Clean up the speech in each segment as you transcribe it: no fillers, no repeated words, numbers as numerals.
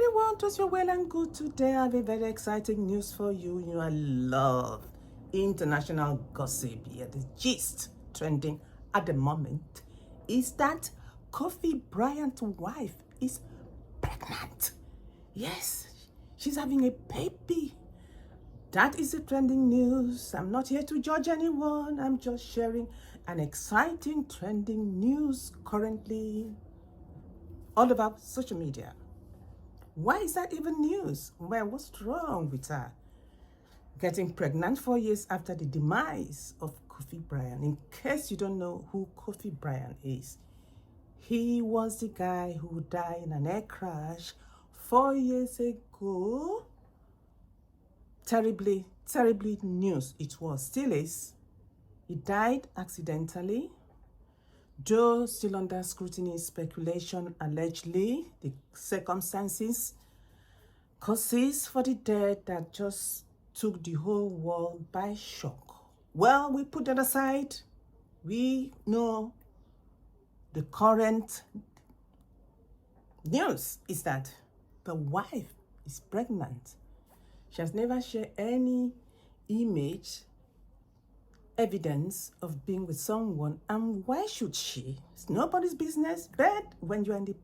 everyone, trust you're well and good. Today I have a very exciting news for you. You know, I love international gossip here. The gist trending at the moment is that Kofi Bryant's wife is pregnant. Yes, she's having a baby. That is the trending news. I'm not here to judge anyone. I'm just sharing an exciting trending news currently all about social media. Why is that even news? Well, what's wrong with her getting pregnant 4 years after the demise of Kofi Bryant? In case you don't know who Kofi Bryant is, he was the guy who died in an air crash 4 years ago. Terribly news it was, still is. He died accidentally, though still under scrutiny, speculation, allegedly, the circumstances, causes for the death that just took the whole world by shock. Well, we put that aside. We know the current news is that the wife is pregnant. She has never shared any image, evidence of being with someone, and why should she? It's nobody's business. But when you're in the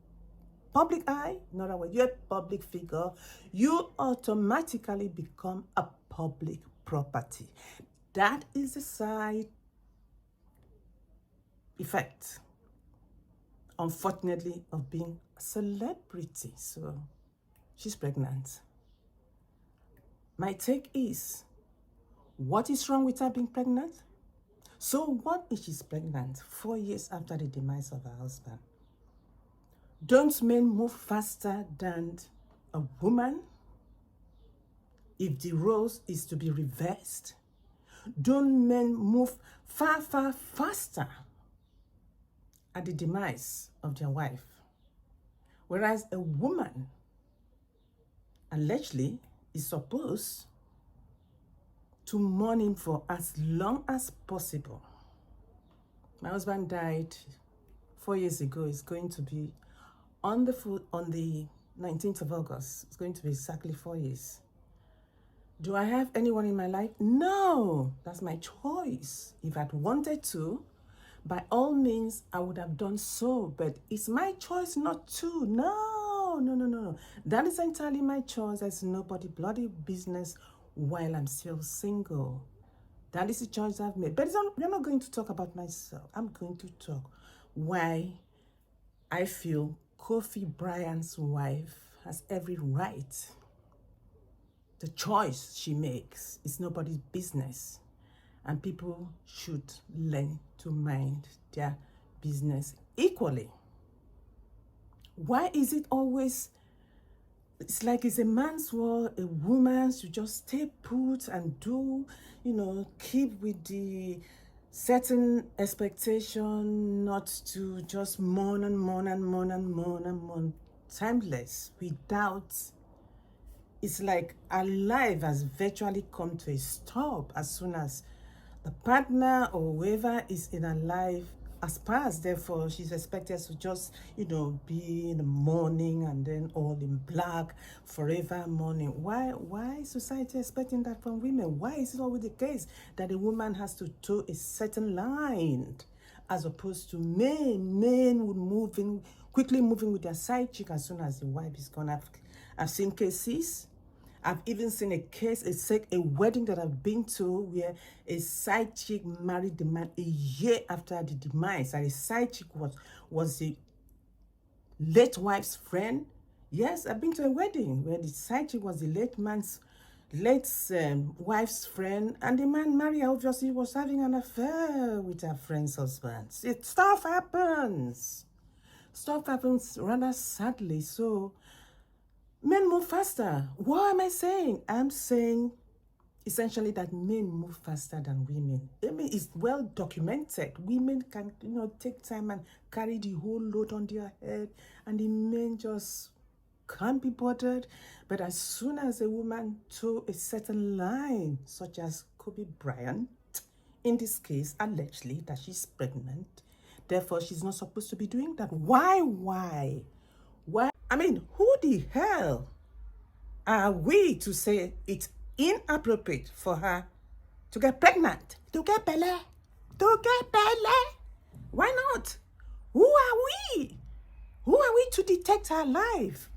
public eye, in other words, you're a public figure, you automatically become a public property. That is the side effect, unfortunately, of being a celebrity. So she's pregnant. My take is, what is wrong with her being pregnant? So what if she's pregnant 4 years after the demise of her husband? Don't men move faster than a woman if the roles is to be reversed? Don't men move far faster at the demise of their wife? Whereas a woman allegedly is supposed to mourn him for as long as possible. My husband died 4 years ago. It's going to be on the 19th of August. It's going to be exactly 4 years. Do I have anyone in my life? No, that's my choice. If I'd wanted to, by all means, I would have done so, but it's my choice not to. No. That is entirely my choice. There's nobody bloody business while I'm still single. That is the choice I've made. But we're not going to talk about myself. I'm going to talk why I feel Kofi Bryant's wife has every right. The choice she makes is nobody's business. And people should learn to mind their business equally. Why is it always, it's like it's a man's world, a woman should just stay put and do, keep with the certain expectation, not to just mourn, timeless, without, it's like our life has virtually come to a stop as soon as the partner or whoever is in her life has passed. Therefore, she's expected to just, be in the mourning and then all in black, forever mourning. Why is society expecting that from women? Why is it always the case that a woman has to toe a certain line, as opposed to men would quickly moving with their side chick as soon as the wife is gone? I've seen cases. I've even seen a wedding that I've been to where a side chick married the man a year after the demise. And the side chick was the late wife's friend. Yes, I've been to a wedding where the side chick was the late wife's friend, and the man married her obviously was having an affair with her friend's husband. Stuff happens. Stuff happens rather sadly. So men move faster. What am I saying? I'm saying essentially that men move faster than women. I mean, it's well documented. Women can, take time and carry the whole load on their head, and the men just can't be bothered. But as soon as a woman toe a certain line, such as Kobe Bryant, in this case, allegedly that she's pregnant, therefore she's not supposed to be doing that. Why? I mean, who the hell are we to say it's inappropriate for her to get pregnant, to get Bele? Why not? Who are we? Who are we to detect her life?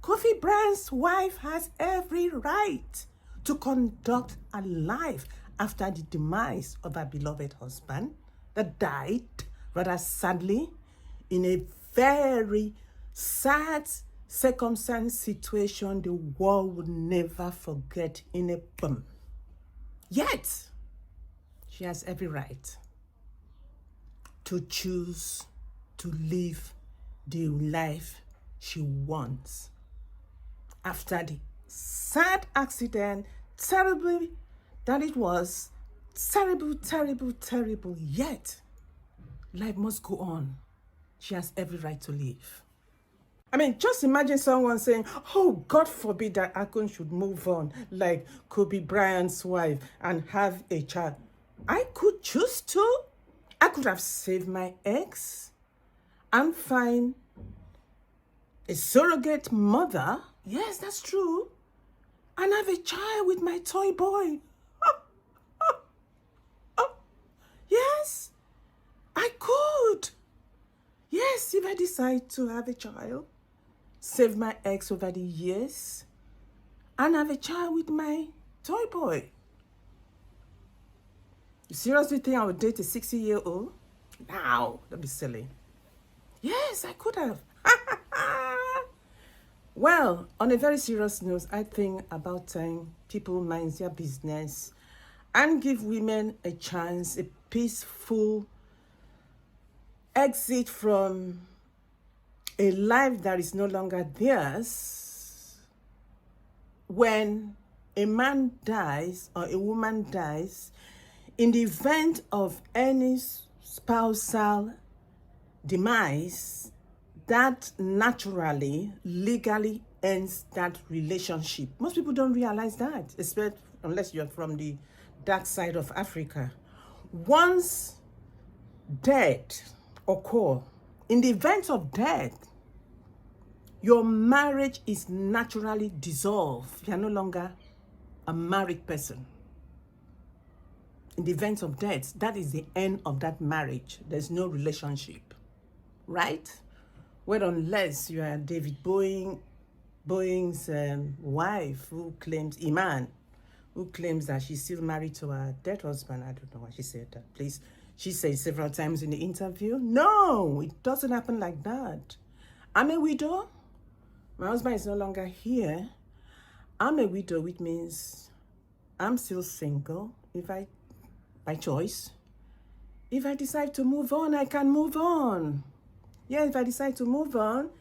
Kofi Bryant's wife has every right to conduct a life after the demise of her beloved husband that died rather sadly in a very sad circumstance situation the world would never forget in a boom. Yet, she has every right to choose to live the life she wants after the sad accident, terrible that it was, terrible, yet life must go on. She has every right to live. I mean, just imagine someone saying, oh, God forbid that Akon should move on like Kobe Bryant's wife and have a child. I could choose to. I could have saved my ex and find a surrogate mother. Yes, that's true. And have a child with my toy boy. Yes, I could. Yes, if I decide to have a child, save my ex over the years, and have a child with my toy boy. You seriously think I would date a 60-year-old? Now, don't be silly. Yes, I could have. Well, on a very serious note, I think about time people mind their business and give women a chance, a peaceful exit from a life that is no longer theirs. When a man dies or a woman dies, in the event of any spousal demise, that naturally, legally ends that relationship. Most people don't realize that, especially unless you're from the dark side of Africa. Once death occurs, in the event of death, your marriage is naturally dissolved. You are no longer a married person. In the event of death, that is the end of that marriage. There's no relationship, right? Well, unless you are David Boeing's wife who claims, Iman, who claims that she's still married to her dead husband. I don't know why she said that. Please, she said several times in the interview. No, it doesn't happen like that. I'm a widow. My husband is no longer here. I'm a widow, which means I'm still single. By choice. If I decide to move on, I can move on. Yeah, if I decide to move on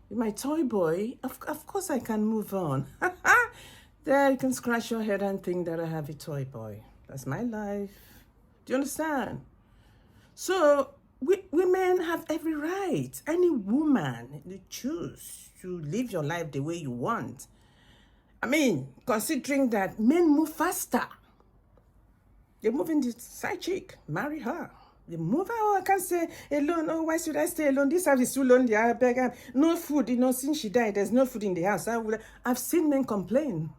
with my toy boy, of course I can move on. There, you can scratch your head and think that I have a toy boy. That's my life. Do you understand? So, women have every right. Any woman, you choose to live your life the way you want. I mean, considering that men move faster. They move in the side chick, marry her. They move, oh, I can't stay alone. Oh, why should I stay alone? This house is too lonely. I beg her. No food, since she died, there's no food in the house. I've seen men complain.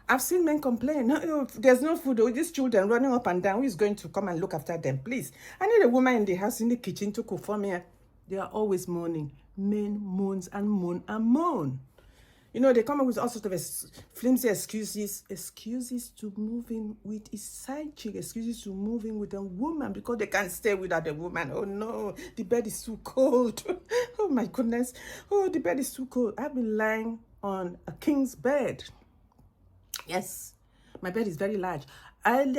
I've seen men complain. No, there's no food. Oh, these children running up and down. Who is going to come and look after them? Please. I need a woman in the house, in the kitchen to cook for me. They are always moaning. Men moans and moan and moan. They come up with all sorts of flimsy excuses to move in with a side chick, excuses to move in with a woman because they can't stay without a woman. Oh no, the bed is too cold. Oh my goodness. Oh, the bed is too cold. I've been lying on a king's bed. Yes, my bed is very large. I've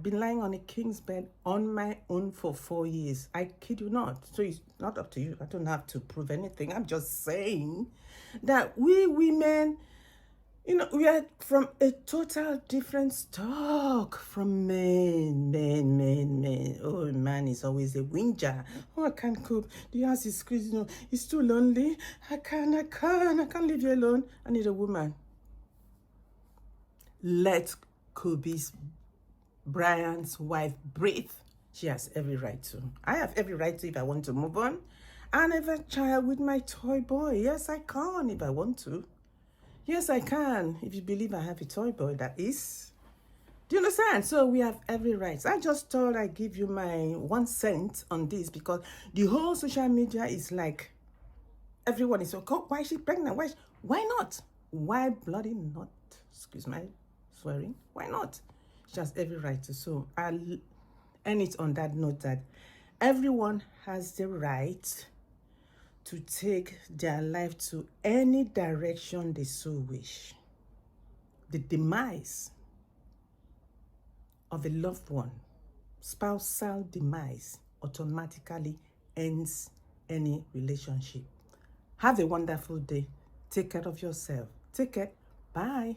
been lying on a king's bed on my own for 4 years. I kid you not. So it's not up to you. I don't have to prove anything. I'm just saying that we women, we are from a total different stock from men. Oh, a man is always a whinger. Oh, I can't cope. The house is crazy. It's too lonely. I can't leave you alone. I need a woman. Let Kobe Bryant's wife breathe. She has every right to. I have every right to if I want to move on. And have a child with my toy boy. Yes, I can if I want to. Yes, I can if you believe I have a toy boy, that is. Do you understand? So we have every right. I just thought I'd give you my 1 cent on this, because the whole social media is like, everyone is so, oh, why is she pregnant? Why not? Why bloody not? Excuse my swearing. Why not? She has every right to. So I'll end it on that note that everyone has the right to take their life to any direction they so wish. The demise of a loved one, spousal demise, automatically ends any relationship. Have a wonderful day. Take care of yourself. Take care. Bye.